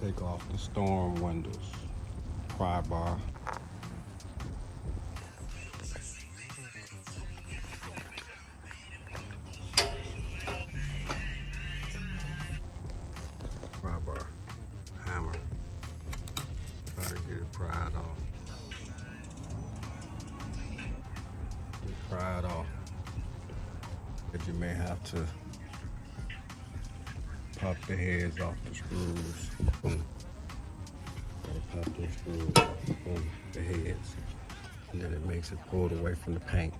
Take off the storm windows. Pry bar. Pry bar. Hammer. Try to get it pried off. Pry it off. If you may have to pop the heads off the screws. Boom. Gotta pop those screws off. Boom. The heads. And then it makes it pulled away from the paint.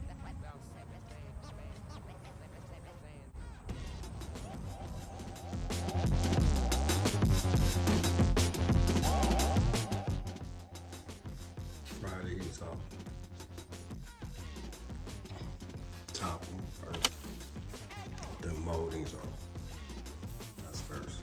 Pry these off. Top one first. The moldings off. That's first.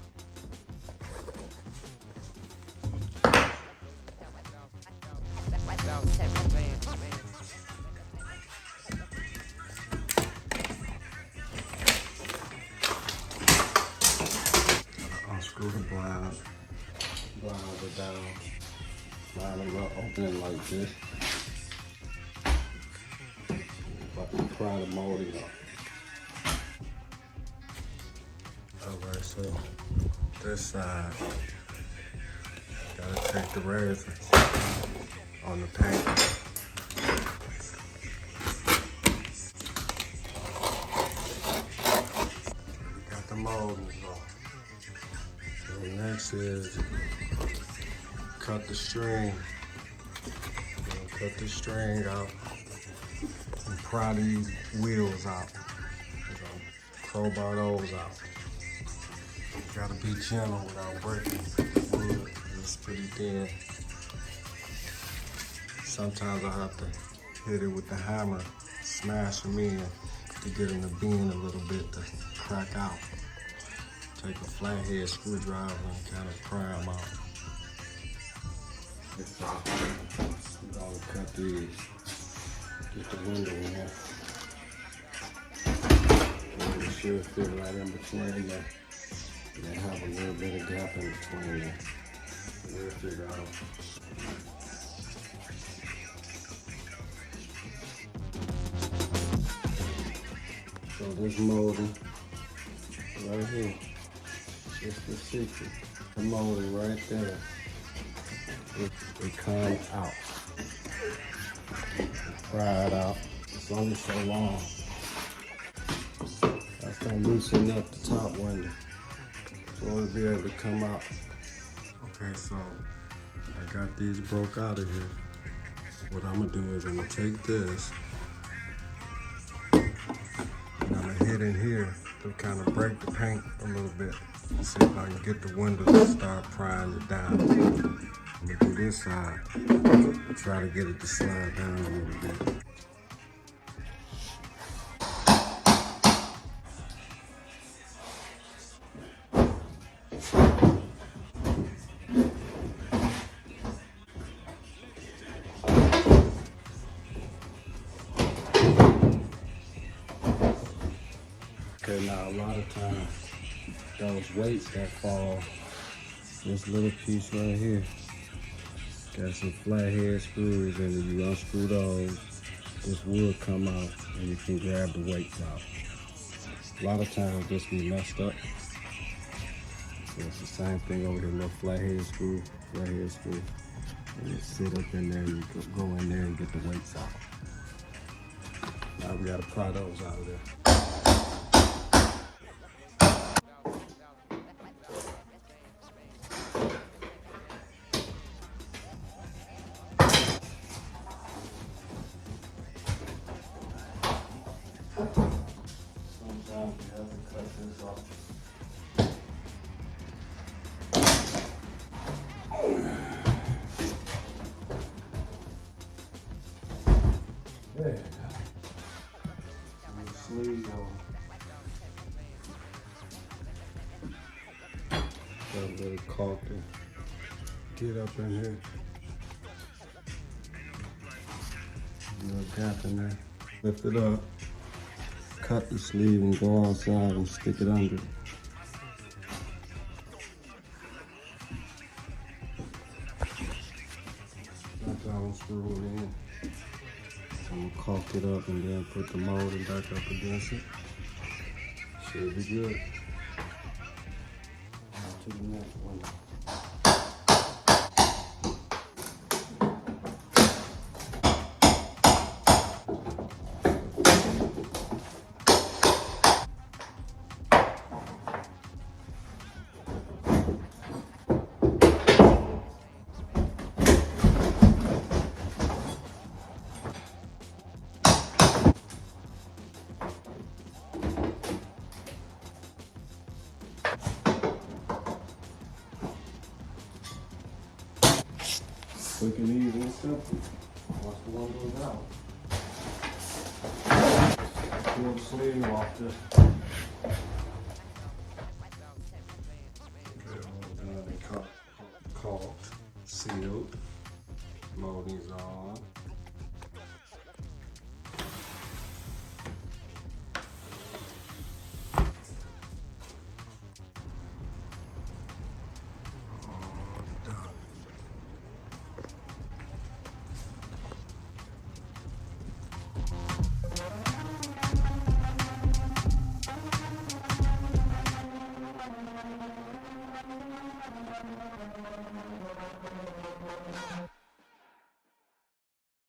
Unscrew the blinds. Blinds are down. Line them up, opening like this. About to pry the molding off. Alright, so this side, gotta take the resin on the paint. Got the moldings off. So next is cut the string. Cut the string out and pry these wheels out. Crowbar those out. You gotta be gentle without breaking the wood. It's pretty thin. Sometimes I have to hit it with the hammer, smash them in to get them to bend a little bit to crack out. Take a flathead screwdriver and kind of pry them out. We're gonna cut these. Get the window in here. And it should fit right in between there. And then have a little bit of gap in between there. We'll figure out. So this molding right here, it's the secret. The molding right there. It comes out. Pry it out. It's only so long. That's gonna loosen up the top window. So it'll be able to come out. Okay, so I got these broke out of here. What I'm gonna do is I'm gonna take this and I'm gonna hit in here to kind of break the paint a little bit. See if I can get the windows to start prying it down. I'm gonna do this side, try to get it to slide down a little bit. Okay, now a lot of times, those weights that fall, this little piece right here, got some flathead screws in it. You unscrew those, this wood come out and you can grab the weights out. A lot of times this be messed up. So it's the same thing over here, little flathead screw. And you sit up in there and you go in there and get the weights out. Now we gotta pry those out of there. Sometimes you have to cut this off. There you go. And the sleeve on. Got a little caulking. Get up in here. A little gap in there. Lift it up. Cut the sleeve and go outside and stick it under. screw it in. I'm gonna caulk it up and then put the molding back up against it. Should be good. On to the next one. Quick and easy and simple. Once the one goes out. Pull the sleeve off this. Caulked, sealed, moldings on.